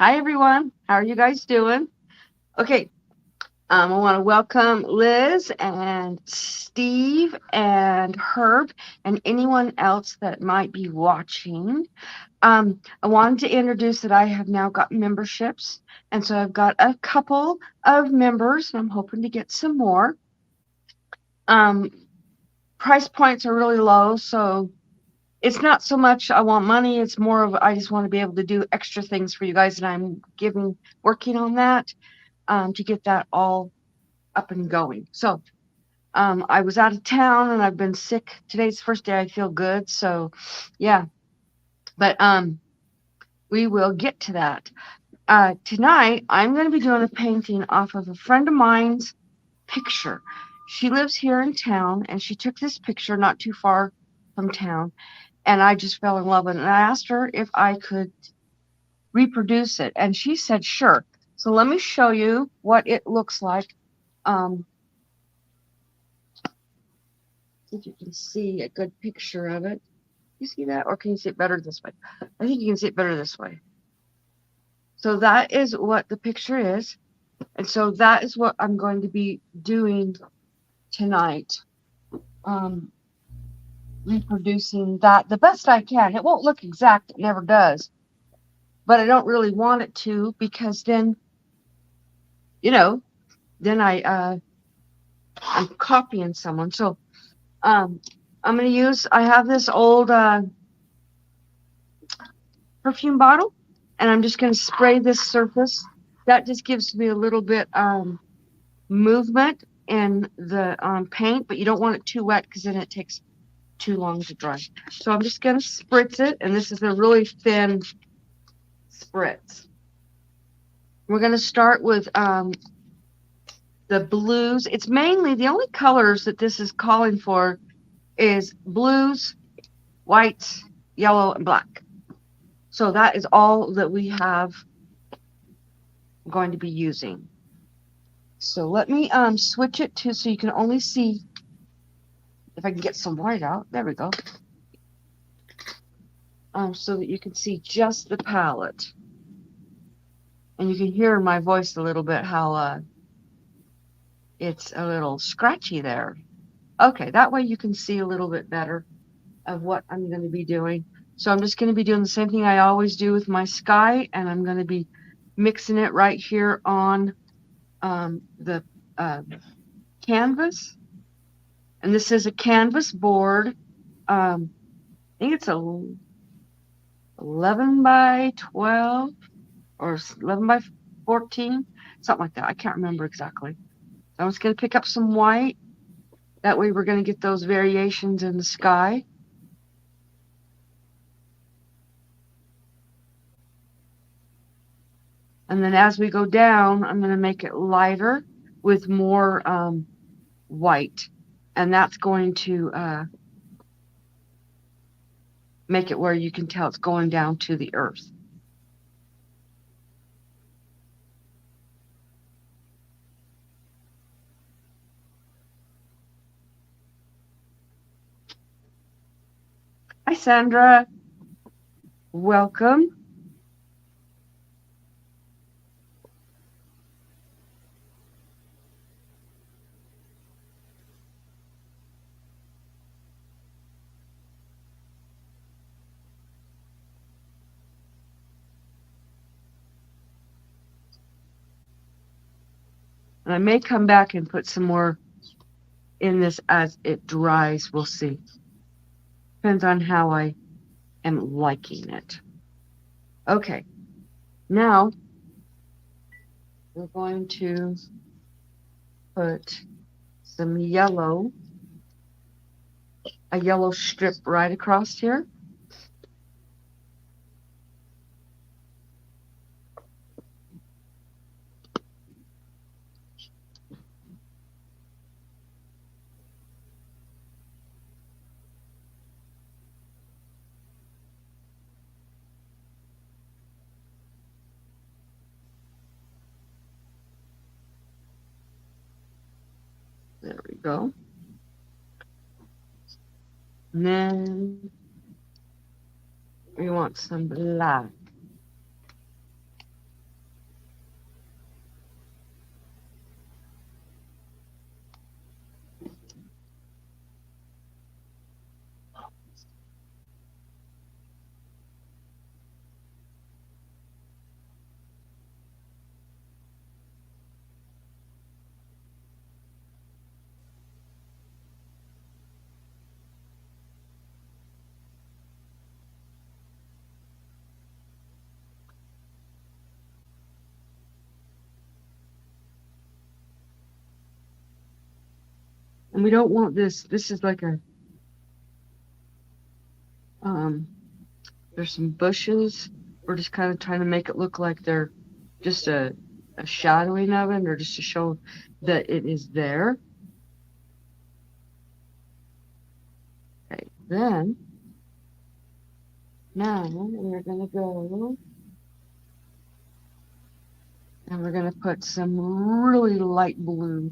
Hi, everyone. How are you guys doing? Okay, I want to welcome Liz and Steve and Herb and anyone else that might be watching. I wanted to introduce that I have now got memberships, and so I've got a couple of members, and I'm hoping to get some more. Um, Price points are really low, so it's not so much I want money, it's more of I just want to be able to do extra things for you guys, and I'm working on that to get that all up and going. So I was out of town and I've been sick. Today's the first day I feel good. So yeah, but we will get to that. Tonight I'm going to be doing a painting off of a friend of mine's picture. She lives here in town and she took this picture not too far from town, and I just fell in love with it. And I asked her if I could reproduce it, and she said sure. So let me show you what it looks like. Um, See if you can see a good picture of it. You see that? Or can you see it better this way? I think you can see it better this way. So that is what the picture is. And so that is what I'm going to be doing tonight. Um, Reproducing that the best I can. It won't look exact, it never does. But I don't really want it to, because then, you know, then I'm copying someone. So um I'm gonna use I have this old perfume bottle, and I'm just going to spray this surface. That just gives me a little bit movement in the paint, but you don't want it too wet because then it takes too long to dry. So I'm just going to spritz it, and this is a really thin spritz. We're going to start with the blues. It's mainly the only colors that this is calling for is blues, whites, yellow, and black. So that is all that we have going to be using. So let me switch it to so you can only see if I can get some white out. There we go. So that you can see just the palette. And you can hear in my voice a little bit how it's a little scratchy there. Okay, that way you can see a little bit better of what I'm going to be doing. So I'm just going to be doing the same thing I always do with my sky, and I'm going to be mixing it right here on the canvas. And this is a canvas board. I think it's a 11 by 12 or 11 by 14, something like that. I can't remember exactly. So I'm just going to pick up some white. That way we're going to get those variations in the sky. And then as we go down, I'm going to make it lighter with more white. And that's going to make it where you can tell it's going down to the earth. Hi, Sandra. Welcome. And I may come back and put some more in this as it dries. We'll see. Depends on how I am liking it. Okay, now we're going to put some yellow, a yellow strip right across here. There we go. And then we want some black. And we don't want this. This is like a, there's some bushes. We're just kind of trying to make it look like they're just a shadowing of it, or just to show that it is there. Okay, then now we're gonna go and we're gonna put some really light blue.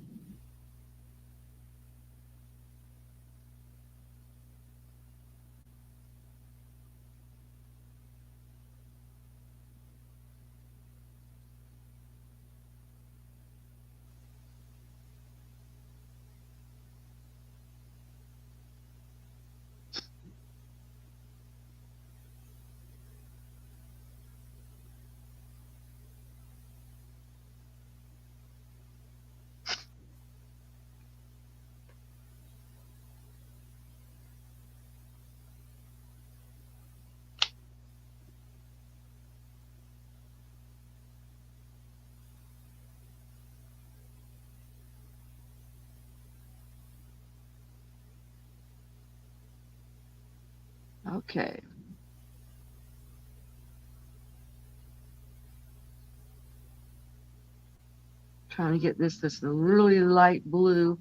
Okay. Trying to get this really light blue.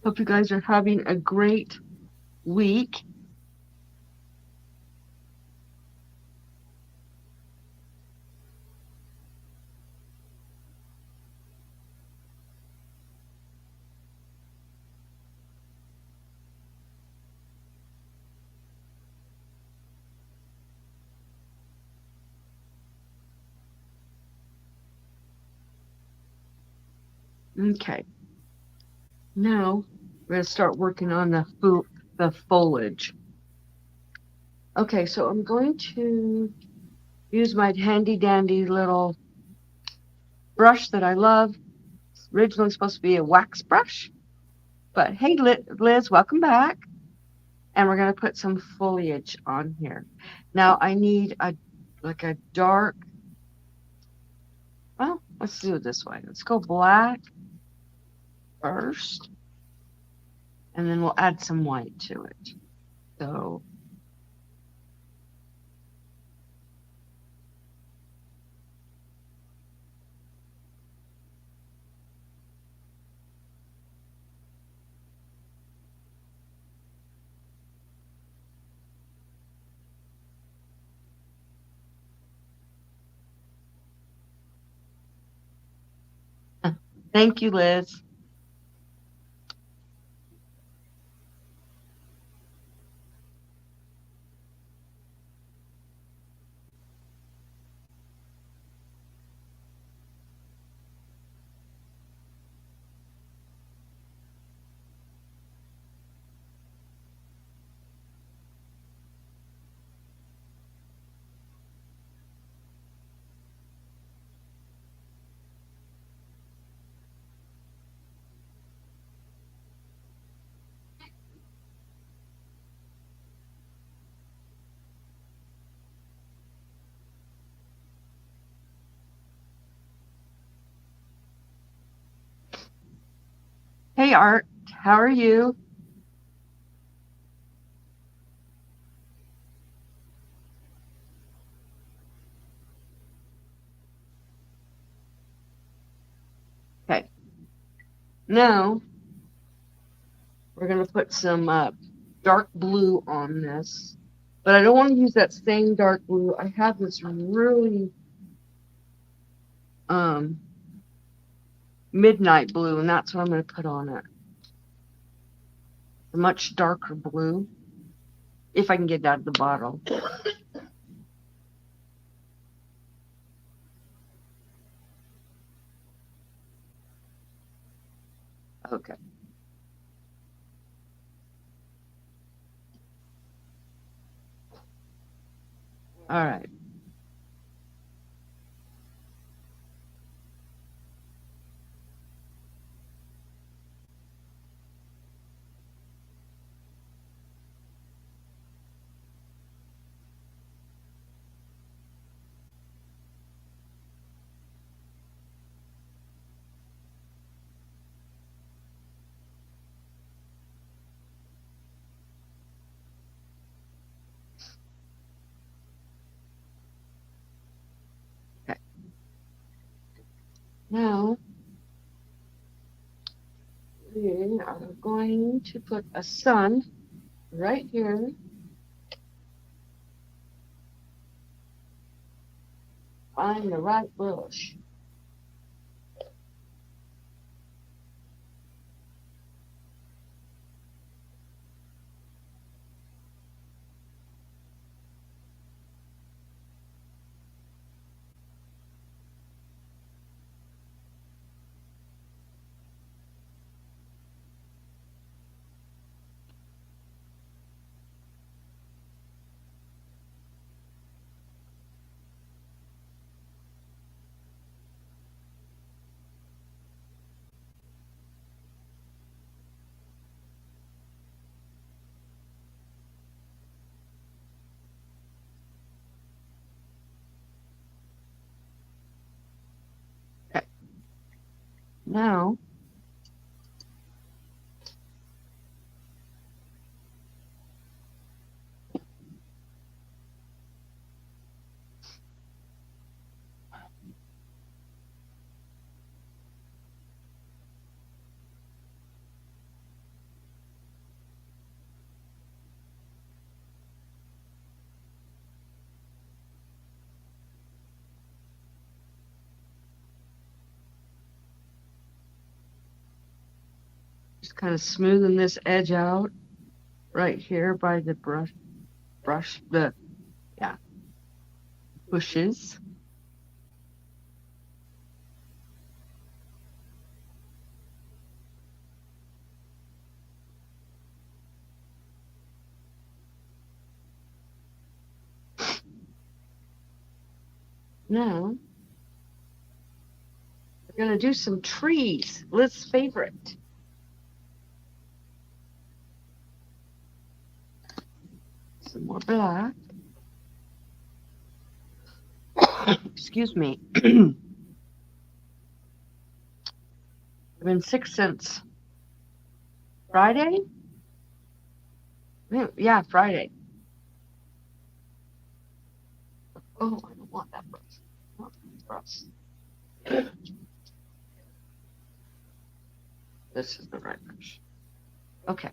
Hope you guys are having a great week. Okay. Now we're gonna start working on the foliage. Okay, so I'm going to use my handy dandy little brush that I love. It's originally supposed to be a wax brush, but hey, Liz, welcome back. And we're gonna put some foliage on here. Now I need a dark. Well, let's do it this way. Let's go black first, and then we'll add some white to it. So thank you, Liz. Hey, Art, how are you? Okay. Now we're gonna put some dark blue on this, but I don't want to use that same dark blue. I have this really midnight blue, and that's what I'm going to put on it. A much darker blue, if I can get it out of the bottle. Okay. All right. Okay. Now, we are going to put a sun right here. Find the right bush. Okay. Now, just kind of smoothing this edge out right here by the brush, bushes. Now, we're going to do some trees. Liz's favorite. Some more black. Excuse me. I've been sick since Friday. Yeah, Friday. Oh, I don't want that brush. Not that brush. This is the right brush. Okay.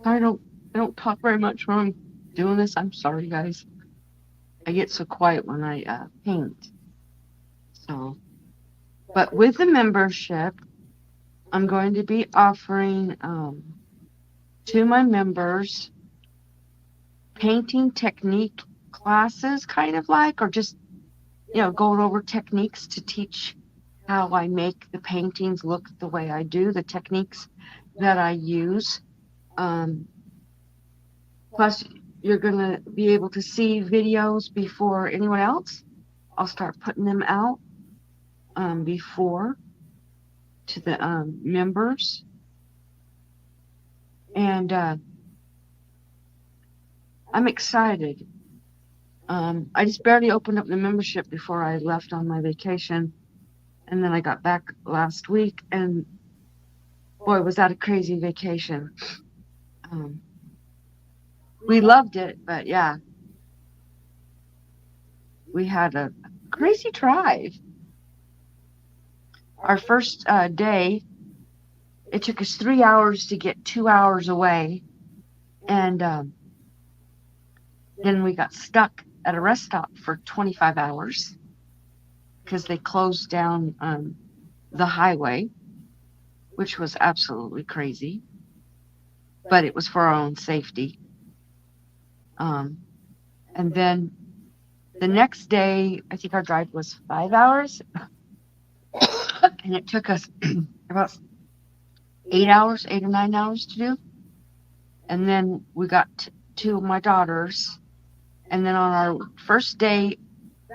I don't I don't talk very much when I'm doing this. I'm sorry, guys. I get so quiet when I paint. So, but with the membership, I'm going to be offering to my members painting technique classes, kind of like, or just going over techniques to teach how I make the paintings look the way I do, the techniques that I use. Plus, you're going to be able to see videos before anyone else. I'll start putting them out before to the members. And I'm excited. I just barely opened up the membership before I left on my vacation. And then I got back last week, and boy, was that a crazy vacation. We loved it, but yeah, we had a crazy drive. Our first day, it took us 3 hours to get 2 hours away. And then we got stuck at a rest stop for 25 hours because they closed down the highway, which was absolutely crazy, but it was for our own safety. And then the next day, I think our drive was 5 hours, and it took us about 8 hours, 8 or 9 hours to do. And then we got to my daughter's, and then on our first day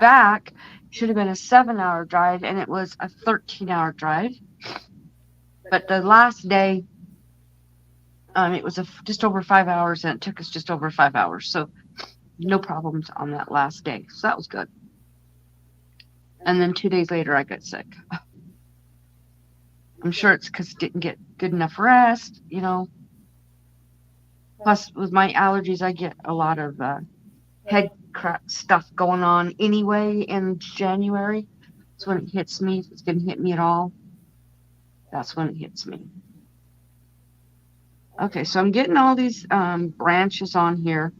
back, should have been a 7-hour drive, and it was a 13-hour drive. But the last day, it was just over 5 hours, and it took us just over 5 hours. So no problems on that last day. So that was good. And then 2 days later, I got sick. I'm sure it's because I didn't get good enough rest, Plus, with my allergies, I get a lot of head stuff going on anyway in January. So when it hits me, if it's going to hit me at all, that's when it hits me. Okay, so I'm getting all these branches on here.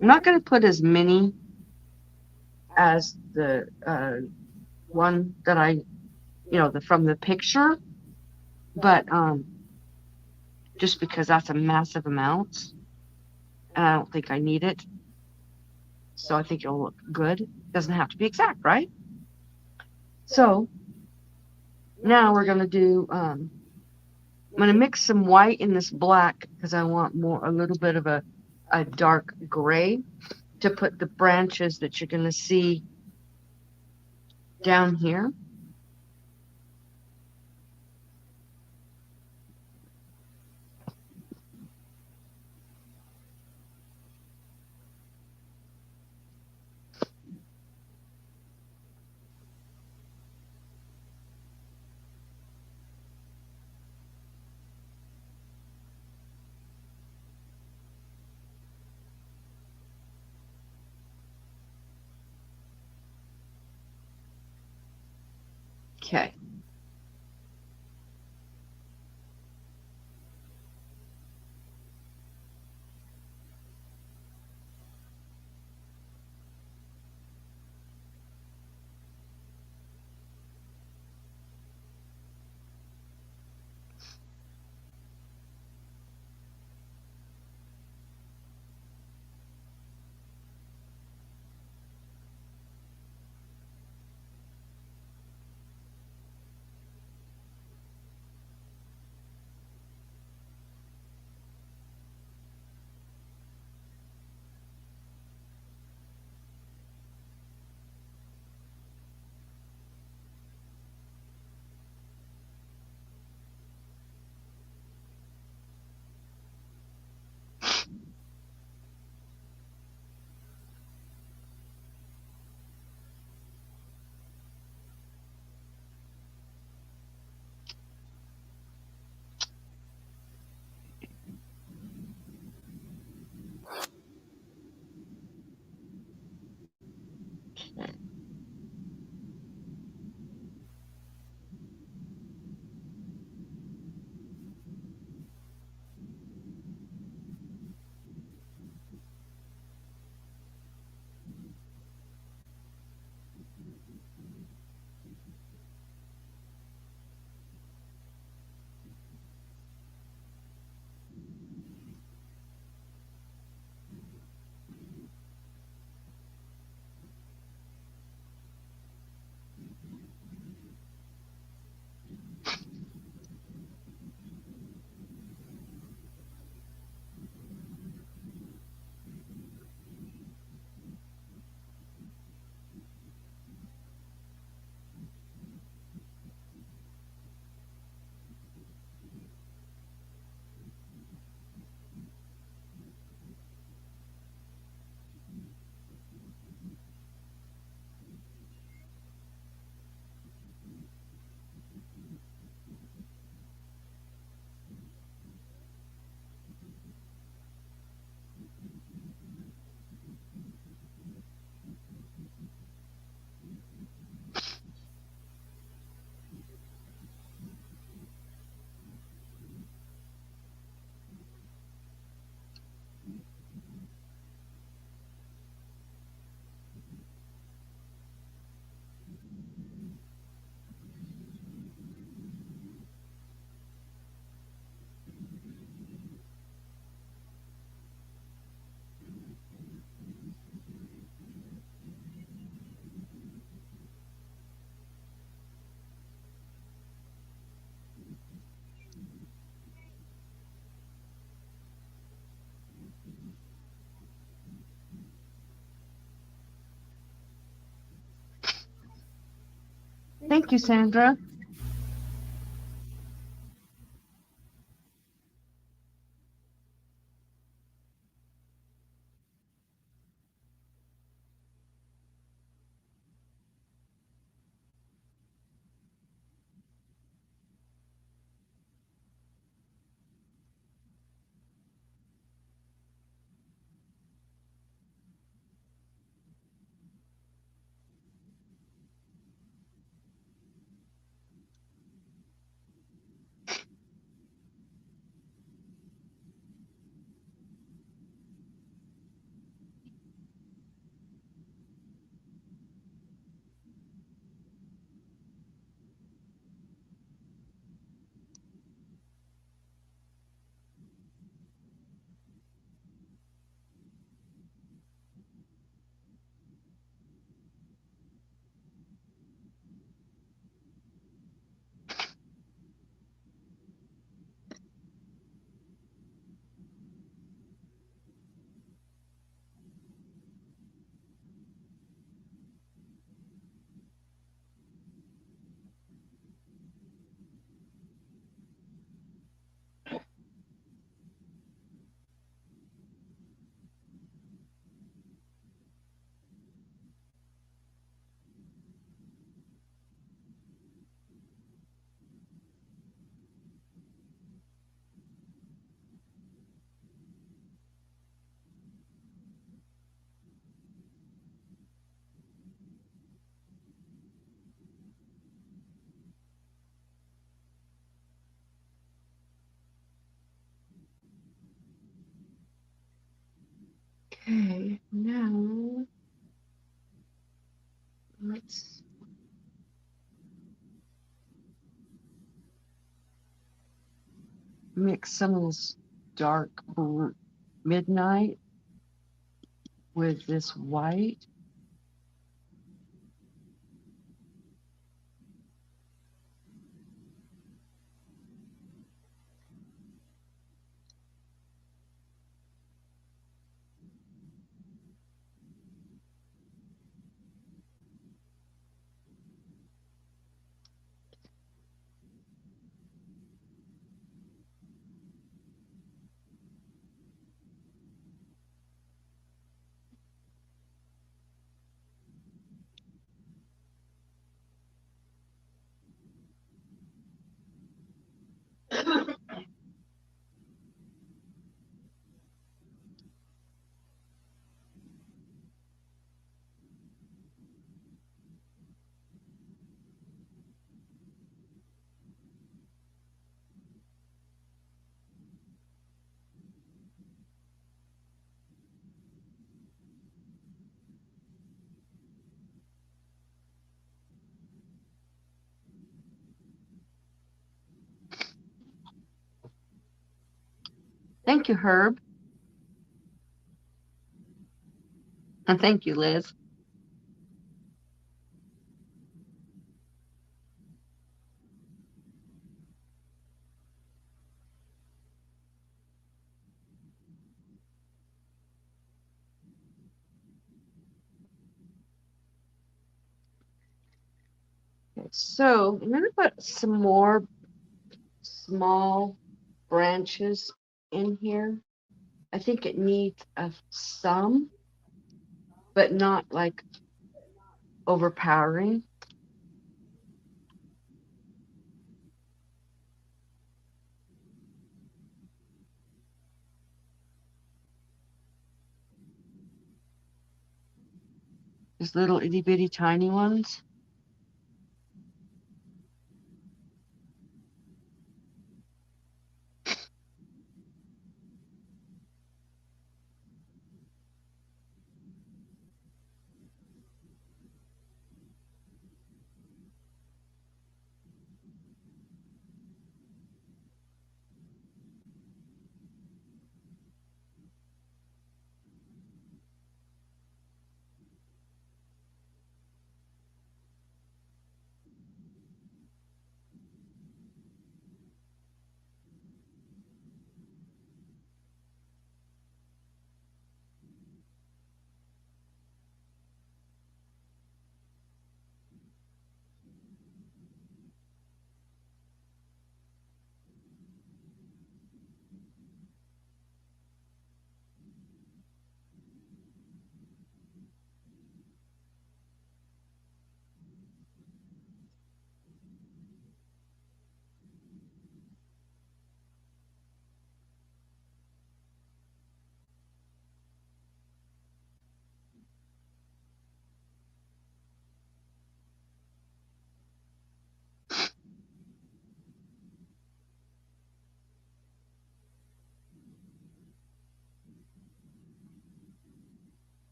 I'm not going to put as many as the one that I, from the picture, but just because that's a massive amount, and I don't think I need it. So I think it'll look good. It doesn't have to be exact, right? So now we're going to do, I'm going to mix some white in this black because I want a little bit of a dark gray to put the branches that you're going to see down here. Okay. Thank you, Sandra. Okay, now let's mix some of this dark midnight with this white. Thank you, Herb. And thank you, Liz. Okay, so I'm going to put some more small branches in here. I think it needs some, but not like overpowering. These little itty bitty tiny ones.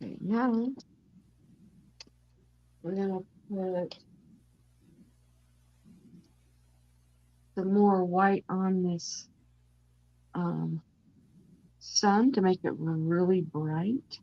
Okay, now we're gonna put some more white on this sun to make it really bright.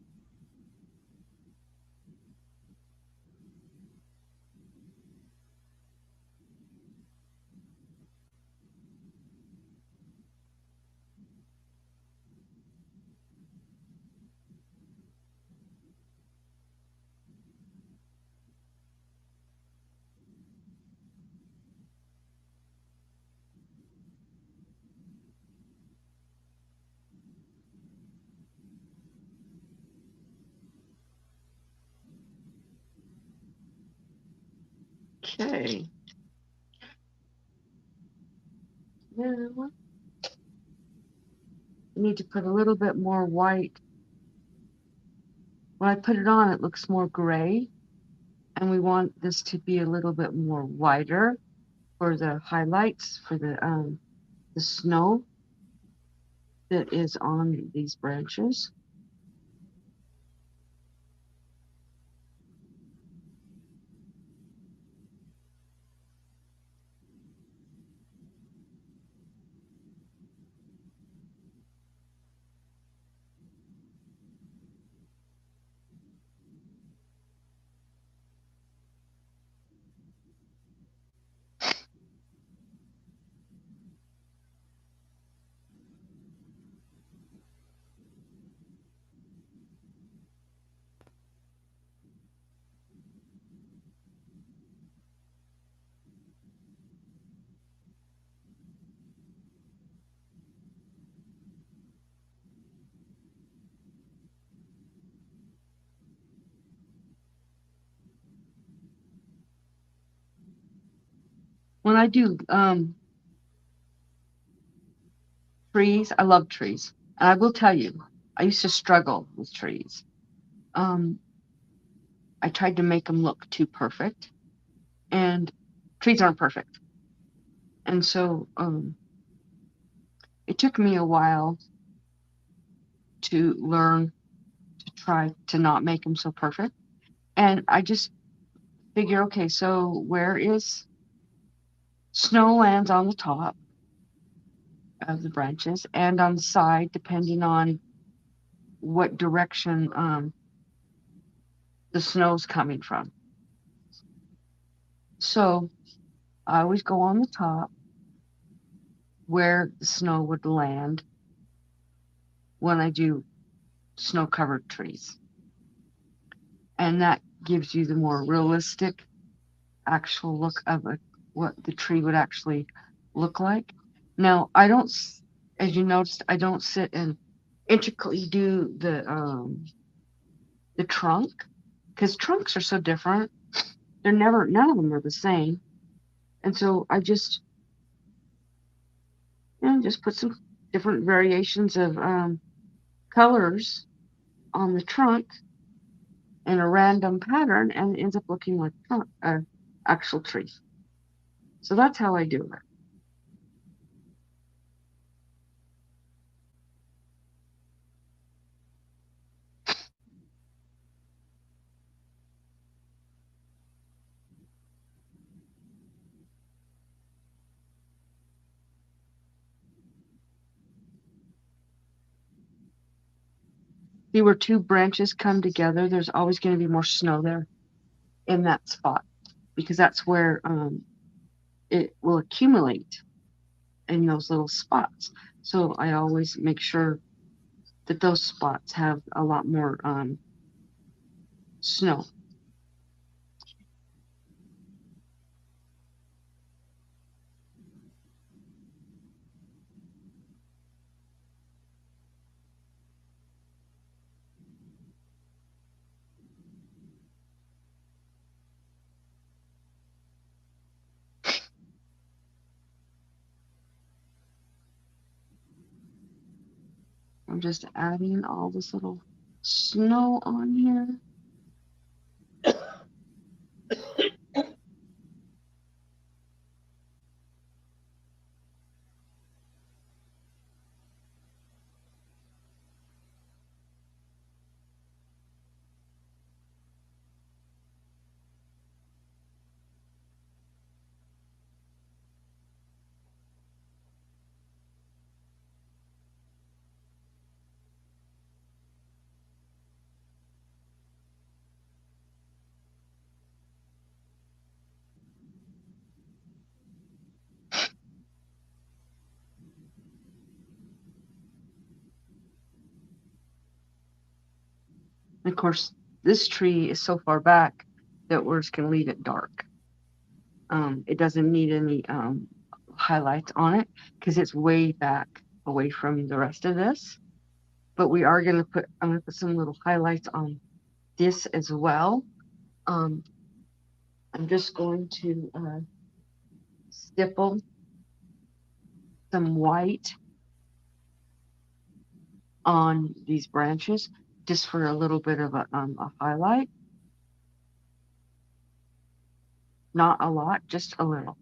Okay. Now I need to put a little bit more white. When I put it on, it looks more gray, and we want this to be a little bit more whiter for the highlights for the snow that is on these branches. When I do trees, I love trees. And I will tell you, I used to struggle with trees. Um, I tried to make them look too perfect, and trees aren't perfect. And so it took me a while to learn to try to not make them so perfect. And I just figure, okay, so where is snow lands on the top of the branches and on the side, depending on what direction the snow's coming from. So I always go on the top where the snow would land when I do snow covered trees. And that gives you the more realistic actual look of what the tree would actually look like. Now, I don't, as you noticed, I don't sit and intricately do the trunk because trunks are so different. None of them are the same. And so I just, just put some different variations of colors on the trunk in a random pattern, and it ends up looking like actual tree. So that's how I do it. See where two branches come together, there's always going to be more snow there in that spot because that's where it will accumulate in those little spots. So I always make sure that those spots have a lot more snow. I'm just adding all this little snow on here. Of course, this tree is so far back that we're just going to leave it dark. It doesn't need any highlights on it because it's way back away from the rest of this. But we are going to put, I'm going to put some little highlights on this as well. I'm just going to stipple some white on these branches just for a little bit of a highlight. Not a lot, just a little.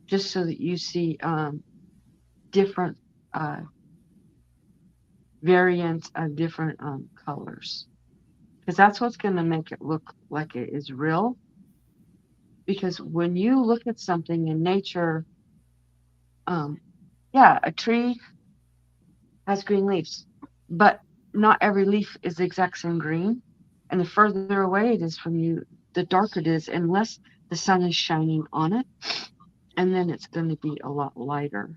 Just so that you see different variants of different colors. Because that's what's going to make it look like it is real. Because when you look at something in nature, yeah, a tree has green leaves, but not every leaf is the exact same green. And the further away it is from you, the darker it is, unless the sun is shining on it. And then it's going to be a lot lighter.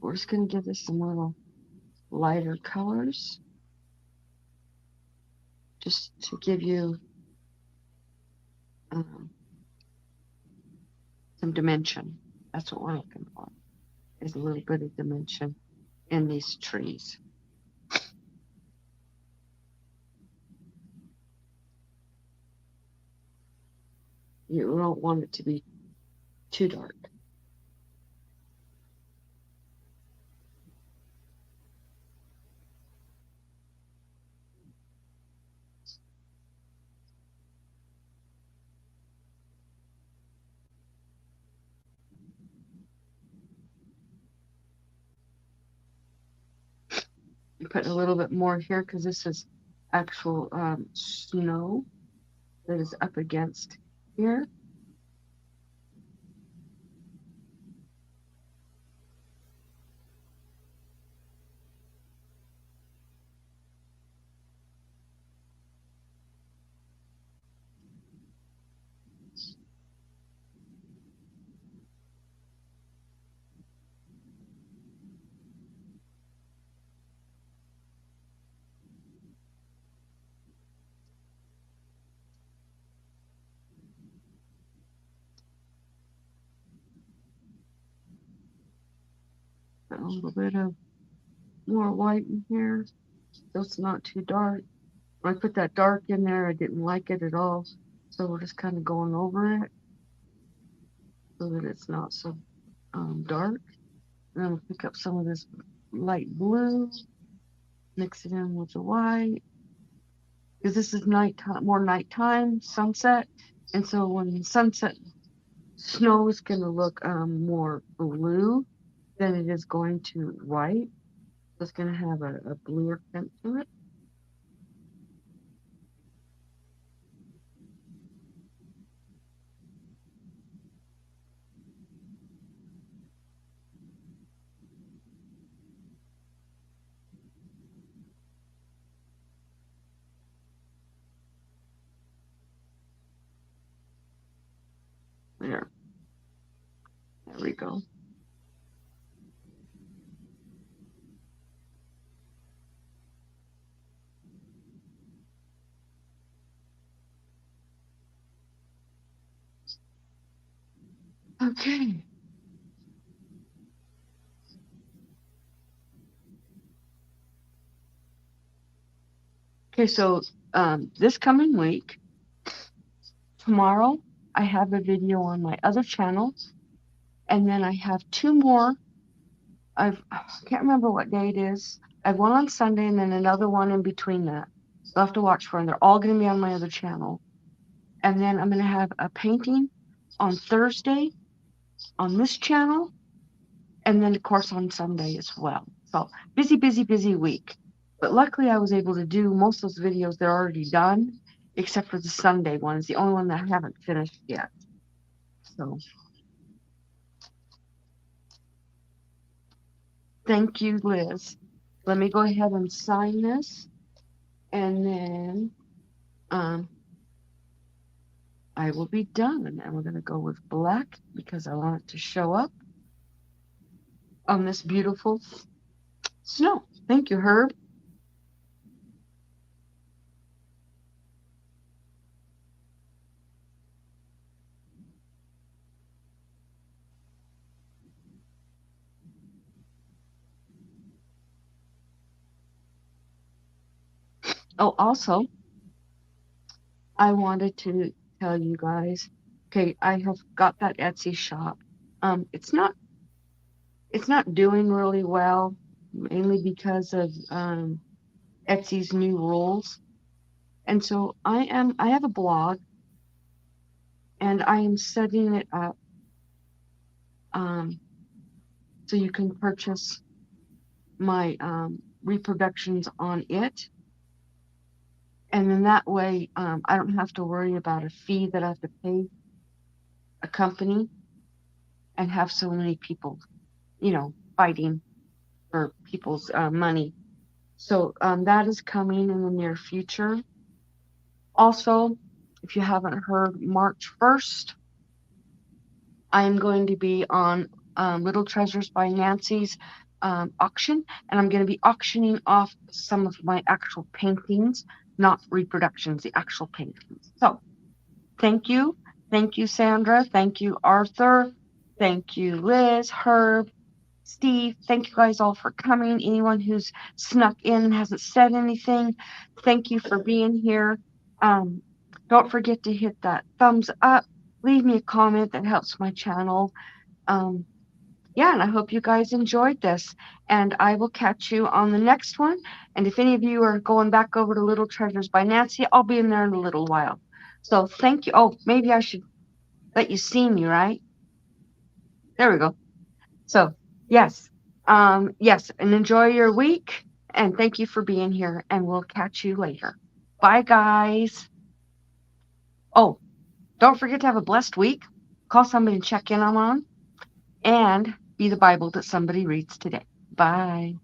We're just going to give this some little lighter colors just to give you some dimension. That's what we're looking for, is a little bit of dimension in these trees. You don't want it to be too dark. Put a little bit more here because this is actual snow that is up against here. Put a little bit of more white in here so it's not too dark. When I put that dark in there, I didn't like it at all. So we're just kind of going over it so that it's not so dark. And then we'll pick up some of this light blue, mix it in with the white. Because this is nighttime, more nighttime, sunset. And so when sunset, snow is going to look more blue than it is going to white. So it's going to have a bluer tint to it. There we go. Okay. Okay, so this coming week, tomorrow, I have a video on my other channel, and then I have two more. I can't remember what day it is. I have one on Sunday and then another one in between that. You'll have to watch for them. They're all going to be on my other channel. And then I'm going to have a painting on Thursday on this channel, and then of course on Sunday as well. So busy, busy, busy week. But luckily I was able to do most of those videos. They're already done, except for the Sunday one. It's the only one that I haven't finished yet. So thank you, Liz. Let me go ahead and sign this, and then I will be done. And we're going to go with black because I want it to show up. on this beautiful snow. Thank you, Herb. Oh, also, I wanted to tell you guys, okay, I have got that Etsy shop. It's not doing really well, mainly because of Etsy's new rules. And so I have a blog and I am setting it up um, so you can purchase my reproductions on it. And then that way, I don't have to worry about a fee that I have to pay a company and have so many people, fighting for people's money. So that is coming in the near future. Also, if you haven't heard, March 1st, I am going to be on Little Treasures by Nancy's auction, and I'm going to be auctioning off some of my actual paintings, not reproductions, the actual paintings. So thank you. Thank you, Sandra. Thank you, Arthur. Thank you, Liz, Herb, Steve. Thank you guys all for coming. Anyone who's snuck in and hasn't said anything, thank you for being here. Um, don't forget to hit that thumbs up. Leave me a comment that helps my channel. Yeah, and I hope you guys enjoyed this. And I will catch you on the next one. And if any of you are going back over to Little Treasures by Nancy, I'll be in there in a little while. So thank you. Oh, maybe I should let you see me, right? There we go. So yes, yes, and enjoy your week. And thank you for being here. And we'll catch you later. Bye, guys. Oh, don't forget to have a blessed week. Call somebody and check in on them, and be the Bible that somebody reads today. Bye.